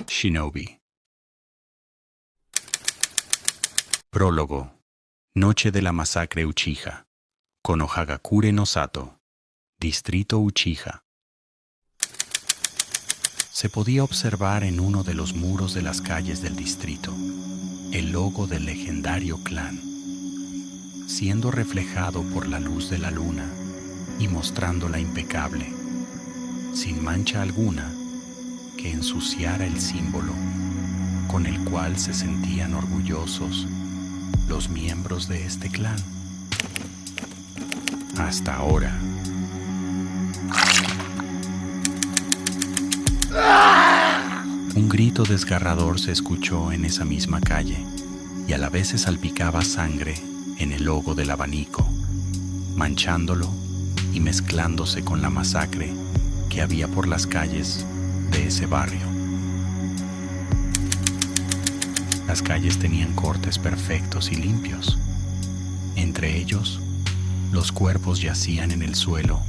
Shinobi. Prólogo. Noche de la masacre Uchiha. Konohagakure no Sato. Distrito Uchiha. Se podía observar en uno de los muros de las calles del distrito el logo del legendario clan, siendo reflejado por la luz de la luna y mostrándola impecable, sin mancha alguna que ensuciara el símbolo con el cual se sentían orgullosos los miembros de este clan. Hasta ahora. Un grito desgarrador se escuchó en esa misma calle y a la vez se salpicaba sangre en el logo del abanico, manchándolo y mezclándose con la masacre que había por las calles de ese barrio. Las calles tenían cortes perfectos y limpios. Entre ellos, los cuerpos yacían en el suelo,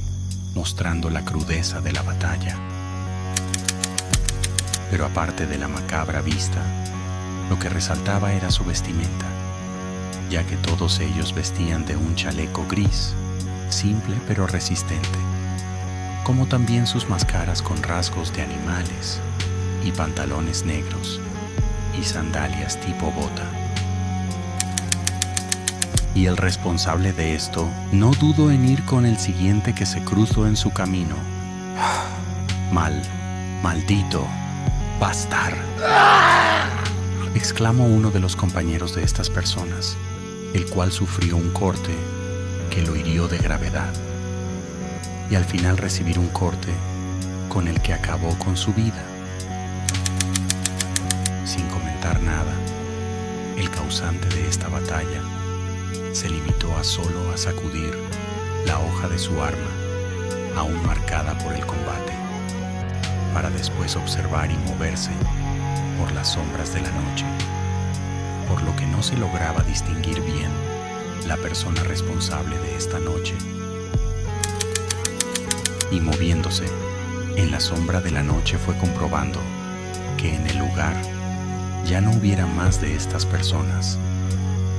mostrando la crudeza de la batalla. Pero aparte de la macabra vista, lo que resaltaba era su vestimenta, ya que todos ellos vestían de un chaleco gris, simple pero resistente, como también sus máscaras con rasgos de animales y pantalones negros y sandalias tipo bota. Y el responsable de esto no dudó en ir con el siguiente que se cruzó en su camino. Maldito bastar, exclamó uno de los compañeros de estas personas, el cual sufrió un corte que lo hirió de gravedad, y al final recibir un corte con el que acabó con su vida. Sin comentar nada, el causante de esta batalla se limitó a solo sacudir la hoja de su arma, aún marcada por el combate, para después observar y moverse por las sombras de la noche, por lo que no se lograba distinguir bien la persona responsable de esta noche. Y moviéndose en la sombra de la noche fue comprobando que en el lugar ya no hubiera más de estas personas,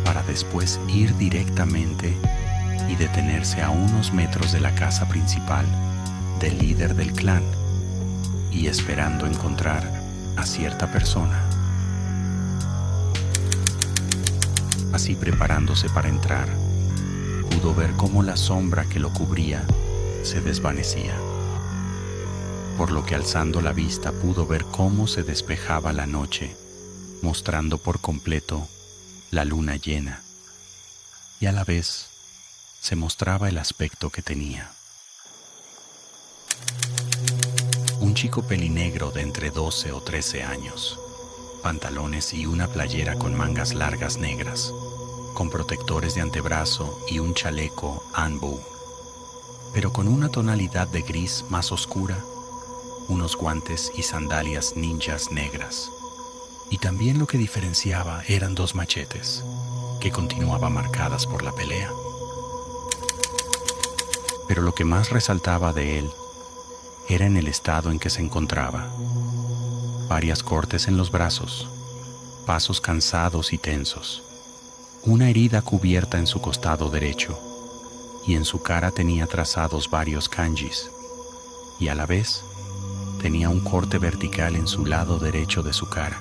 para después ir directamente y detenerse a unos metros de la casa principal del líder del clan, y esperando encontrar a cierta persona. Así, preparándose para entrar, pudo ver cómo la sombra que lo cubría se desvanecía, por lo que alzando la vista pudo ver cómo se despejaba la noche, mostrando por completo la luna llena, y a la vez se mostraba el aspecto que tenía. Un chico pelinegro de entre 12 o 13 años, pantalones y una playera con mangas largas negras, con protectores de antebrazo y un chaleco Anbu, pero con una tonalidad de gris más oscura, unos guantes y sandalias ninjas negras. Y también lo que diferenciaba eran 2 machetes, que continuaban marcadas por la pelea. Pero lo que más resaltaba de él era en el estado en que se encontraba. Varias cortes en los brazos, pasos cansados y tensos, una herida cubierta en su costado derecho, y en su cara tenía trazados varios kanjis, y a la vez tenía un corte vertical en su lado derecho de su cara,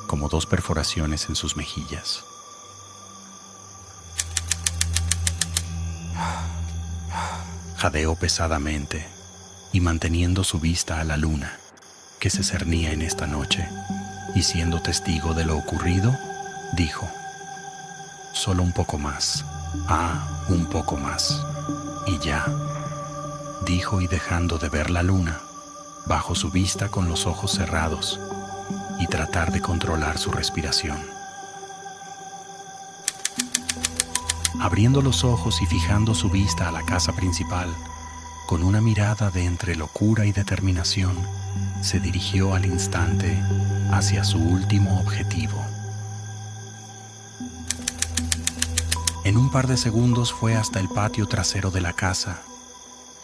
como 2 perforaciones en sus mejillas. Jadeó pesadamente y manteniendo su vista a la luna que se cernía en esta noche, y siendo testigo de lo ocurrido, dijo: solo un poco más, un poco más, y ya, dijo, y dejando de ver la luna, bajó su vista con los ojos cerrados y tratar de controlar su respiración. Abriendo los ojos y fijando su vista a la casa principal, con una mirada de entre locura y determinación, se dirigió al instante hacia su último objetivo. En un par de segundos fue hasta el patio trasero de la casa.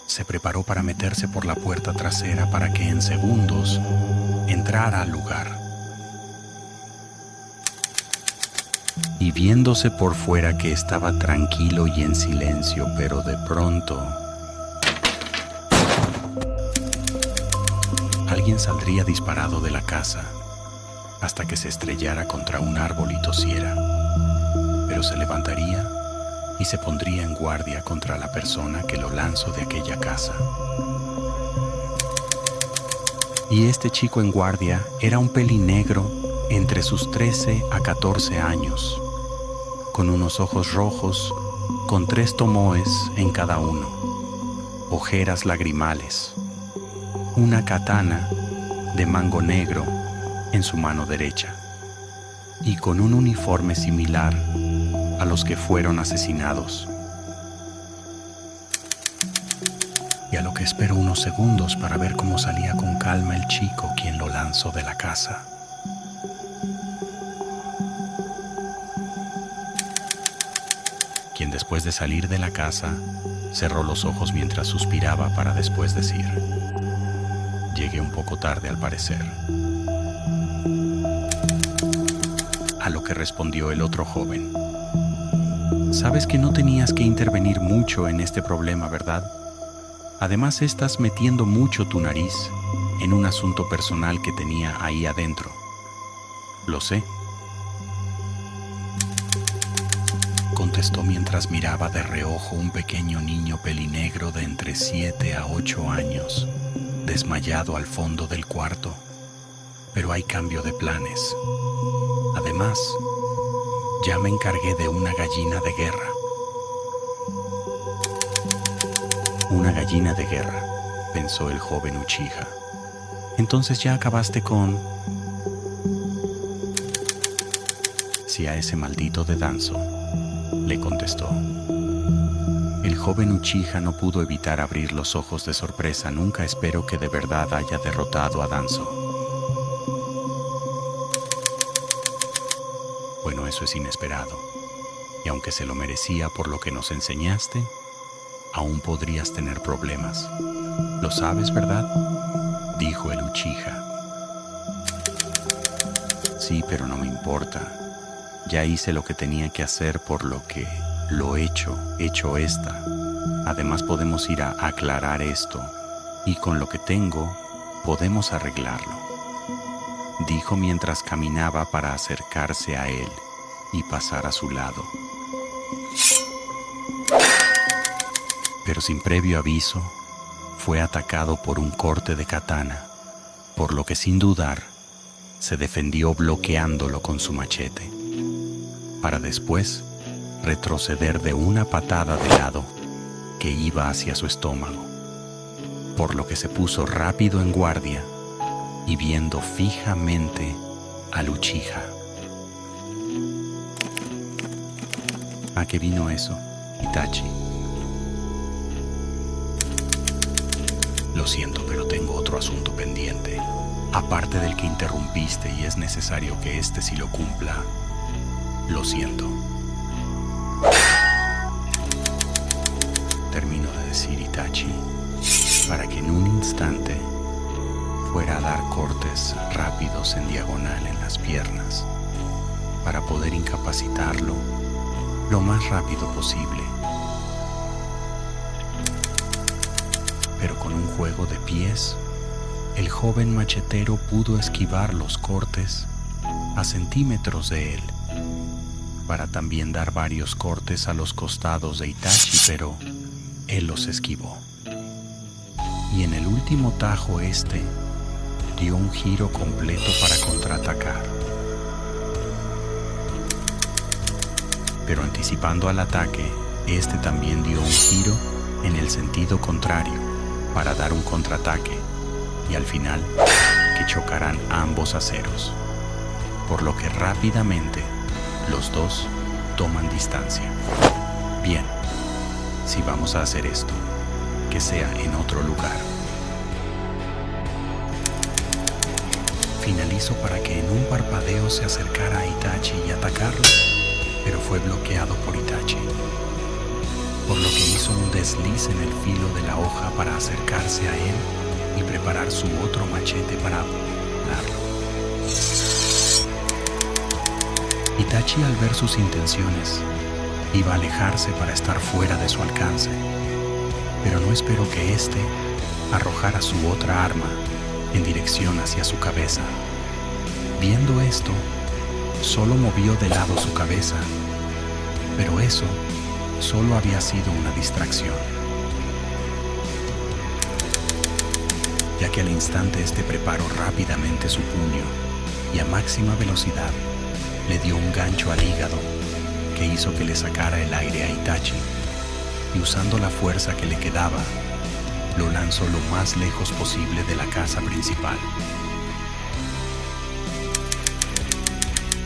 Se preparó para meterse por la puerta trasera para que en segundos entrara al lugar. y viéndose por fuera que estaba tranquilo y en silencio, pero de pronto alguien saldría disparado de la casa hasta que se estrellara contra un árbol y tosiera, pero se levantaría y se pondría en guardia contra la persona que lo lanzó de aquella casa. Y este chico en guardia era un pelinegro entre sus 13 a 14 años, con unos ojos rojos, con 3 tomoes en cada uno, ojeras lagrimales, una katana de mango negro en su mano derecha y con un uniforme similar a los que fueron asesinados. Y a lo que espero unos segundos para ver cómo salía con calma el chico quien lo lanzó de la casa. Quien después de salir de la casa cerró los ojos mientras suspiraba para después decir: llegué un poco tarde al parecer. A lo que respondió el otro joven: sabes que no tenías que intervenir mucho en este problema, ¿verdad? Además, estás metiendo mucho tu nariz en un asunto personal que tenía ahí adentro. Lo sé, contestó mientras miraba de reojo un pequeño niño pelinegro de entre 7 a 8 años, desmayado al fondo del cuarto. Pero hay cambio de planes. Además, ya me encargué de una gallina de guerra. Una gallina de guerra, pensó el joven Uchiha. Entonces ya acabaste con... Sí, a ese maldito de Danzo, le contestó. El joven Uchiha no pudo evitar abrir los ojos de sorpresa. Nunca espero que de verdad haya derrotado a Danzo. Bueno, eso es inesperado. Y aunque se lo merecía por lo que nos enseñaste, aún podrías tener problemas. ¿Lo sabes, verdad?, dijo el Uchiha. Sí, pero no me importa. Ya hice lo que tenía que hacer, por lo que lo hecho está. Además podemos ir a aclarar esto, y con lo que tengo podemos arreglarlo, dijo mientras caminaba para acercarse a él y pasar a su lado. Pero sin previo aviso, fue atacado por un corte de katana, por lo que sin dudar, se defendió bloqueándolo con su machete, para después retroceder de una patada de lado que iba hacia su estómago, por lo que se puso rápido en guardia y viendo fijamente al Uchiha. ¿A qué vino eso, Itachi? Lo siento, pero tengo otro asunto pendiente, aparte del que interrumpiste, y es necesario que este sí lo cumpla. Lo siento. Terminó de decir Itachi, para que en un instante fuera a dar cortes rápidos en diagonal en las piernas, para poder incapacitarlo lo más rápido posible. Pero con un juego de pies, el joven machetero pudo esquivar los cortes a centímetros de él, para también dar varios cortes a los costados de Itachi, pero él los esquivó. Y en el último tajo dio un giro completo para contraatacar. Pero anticipando al ataque, también dio un giro en el sentido contrario para dar un contraataque, y al final que chocarán ambos aceros, por lo que rápidamente los dos toman distancia. Bien, si vamos a hacer esto, que sea en otro lugar. Finalizó para que en un parpadeo se acercara a Itachi y atacarlo, pero fue bloqueado por Itachi, por lo que hizo un desliz en el filo de la hoja para acercarse a él y preparar su otro machete para darlo. Itachi, al ver sus intenciones, iba a alejarse para estar fuera de su alcance, pero no esperó que éste arrojara su otra arma en dirección hacia su cabeza. Viendo esto, solo movió de lado su cabeza, pero eso solo había sido una distracción, ya que al instante este preparó rápidamente su puño y a máxima velocidad le dio un gancho al hígado que hizo que le sacara el aire a Itachi, y usando la fuerza que le quedaba, lo lanzó lo más lejos posible de la casa principal.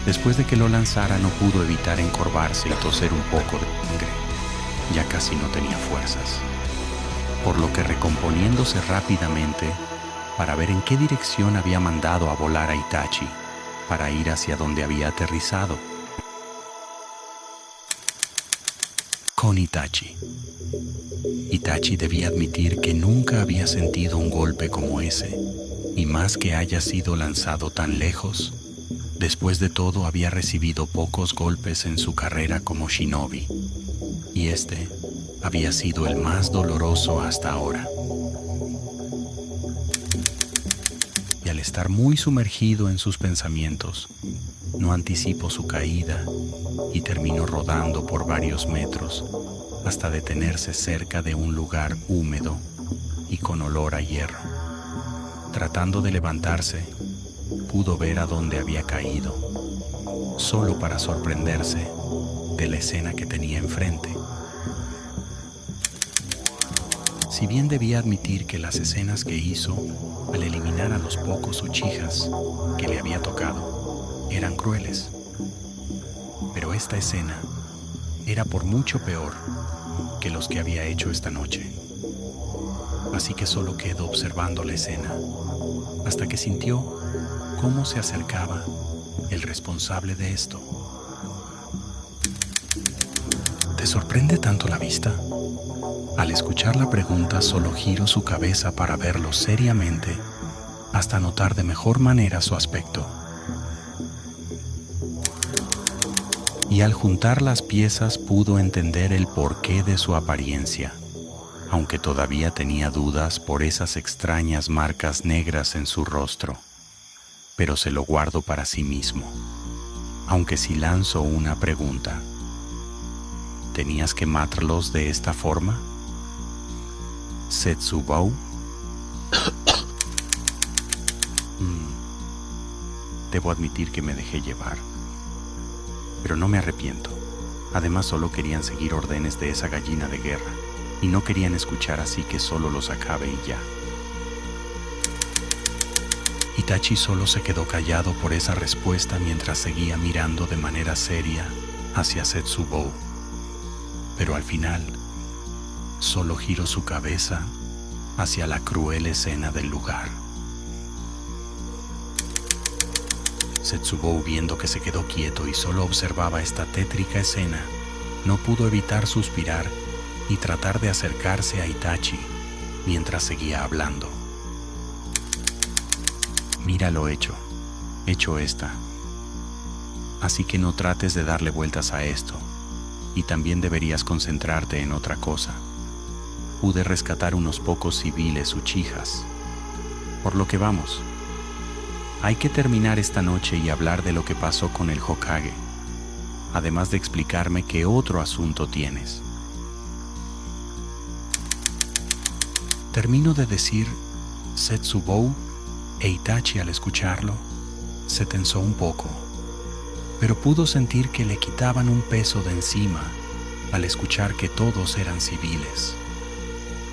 Después de que lo lanzara, no pudo evitar encorvarse y toser un poco de sangre. Ya casi no tenía fuerzas, por lo que, recomponiéndose rápidamente para ver en qué dirección había mandado a volar a Itachi para ir hacia donde había aterrizado con Itachi. Itachi debía admitir que nunca había sentido un golpe como ese, y más que haya sido lanzado tan lejos. Después de todo, había recibido pocos golpes en su carrera como shinobi, y este había sido el más doloroso hasta ahora. Y al estar muy sumergido en sus pensamientos, no anticipó su caída y terminó rodando por varios metros hasta detenerse cerca de un lugar húmedo y con olor a hierro. Tratando de levantarse, pudo ver a dónde había caído, solo para sorprenderse de la escena que tenía enfrente. Si bien debía admitir que las escenas que hizo al eliminar a los pocos Uchihas que le había tocado eran crueles, pero esta escena era por mucho peor que los que había hecho esta noche. Así que solo quedó observando la escena hasta que sintió cómo se acercaba el responsable de esto. ¿Te sorprende tanto la vista? Al escuchar la pregunta, solo giró su cabeza para verlo seriamente hasta notar de mejor manera su aspecto. Y al juntar las piezas pudo entender el porqué de su apariencia, aunque todavía tenía dudas por esas extrañas marcas negras en su rostro. Pero se lo guardo para sí mismo, aunque si lanzo una pregunta: ¿tenías que matarlos de esta forma, Setsubou? Debo admitir que me dejé llevar, pero no me arrepiento. Además, solo querían seguir órdenes de esa gallina de guerra y no querían escuchar, así que solo los acabe y ya. Itachi solo se quedó callado por esa respuesta mientras seguía mirando de manera seria hacia Setsubou, pero al final solo giró su cabeza hacia la cruel escena del lugar. Setsubou, viendo que se quedó quieto y solo observaba esta tétrica escena, no pudo evitar suspirar y tratar de acercarse a Itachi mientras seguía hablando. Mira lo hecho esta. Así que no trates de darle vueltas a esto, y también deberías concentrarte en otra cosa. Pude rescatar unos pocos civiles Uchihas, por lo que vamos. Hay que terminar esta noche y hablar de lo que pasó con el Hokage, además de explicarme qué otro asunto tienes. Termino de decir Setsubou, e Itachi, al escucharlo, se tensó un poco, pero pudo sentir que le quitaban un peso de encima al escuchar que todos eran civiles,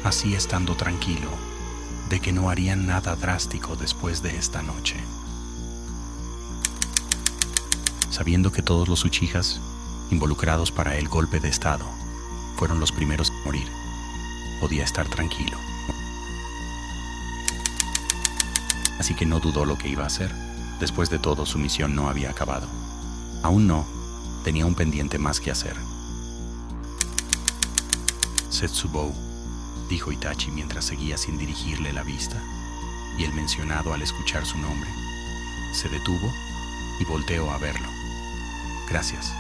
así estando tranquilo de que no harían nada drástico después de esta noche. Sabiendo que todos los Uchihas involucrados para el golpe de estado fueron los primeros a morir, podía estar tranquilo. Así que no dudó lo que iba a hacer. Después de todo, su misión no había acabado. Aún no, tenía un pendiente más que hacer. Setsubou, dijo Itachi mientras seguía sin dirigirle la vista, y el mencionado, al escuchar su nombre, se detuvo y volteó a verlo. Gracias.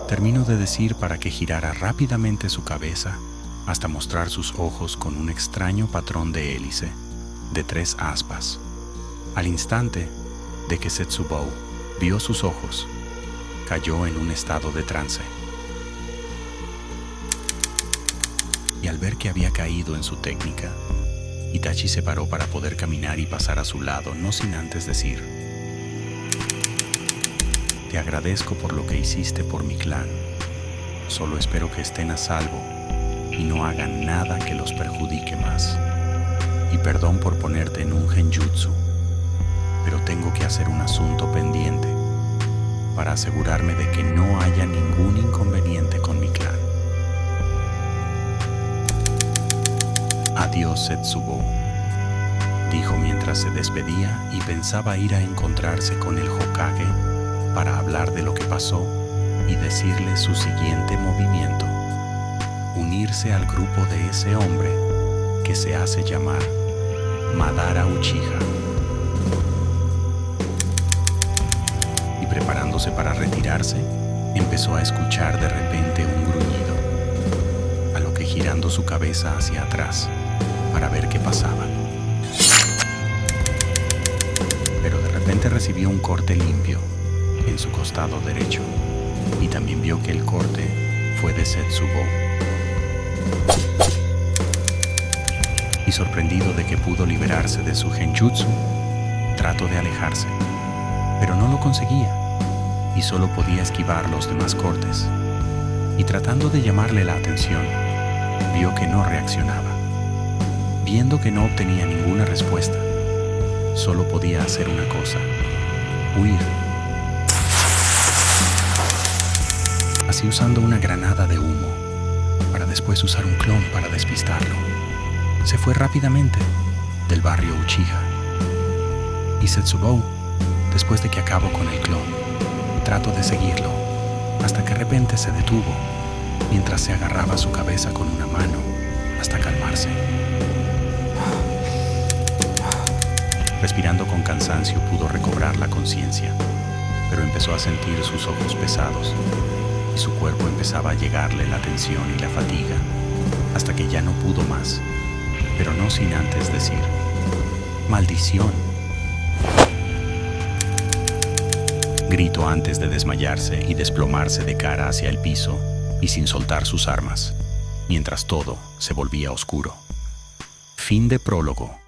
Termino de decir para que girara rápidamente su cabeza hasta mostrar sus ojos con un extraño patrón de hélice de 3 aspas. Al instante de que Setsubou vio sus ojos, cayó en un estado de trance. Y al ver que había caído en su técnica, Itachi se paró para poder caminar y pasar a su lado, no sin antes decir: te agradezco por lo que hiciste por mi clan. Solo espero que estén a salvo y no hagan nada que los perjudique más. Y perdón por ponerte en un genjutsu, pero tengo que hacer un asunto pendiente para asegurarme de que no haya ningún inconveniente con mi clan. Adiós, Setsubou, dijo mientras se despedía y pensaba ir a encontrarse con el Hokage para hablar de lo que pasó y decirle su siguiente movimiento: unirse al grupo de ese hombre que se hace llamar Madara Uchiha. Y preparándose para retirarse, empezó a escuchar de repente un gruñido, a lo que girando su cabeza hacia atrás para ver qué pasaba. Pero de repente recibió un corte limpio en su costado derecho y también vio que el corte fue de Setsubou. Y sorprendido de que pudo liberarse de su genjutsu, trató de alejarse, pero no lo conseguía y solo podía esquivar los demás cortes. Y tratando de llamarle la atención, vio que no reaccionaba. Viendo que no obtenía ninguna respuesta, solo podía hacer una cosa: huir. Así, usando una granada de humo, para después usar un clon para despistarlo, se fue rápidamente del barrio Uchiha. Y Setsubou, después de que acabó con el clon, trató de seguirlo, hasta que de repente se detuvo, mientras se agarraba su cabeza con una mano hasta calmarse. Respirando con cansancio, pudo recobrar la conciencia, pero empezó a sentir sus ojos pesados y su cuerpo empezaba a llegarle la tensión y la fatiga, hasta que ya no pudo más, pero no sin antes decir: ¡maldición!, gritó antes de desmayarse y desplomarse de cara hacia el piso y sin soltar sus armas, mientras todo se volvía oscuro. Fin de prólogo.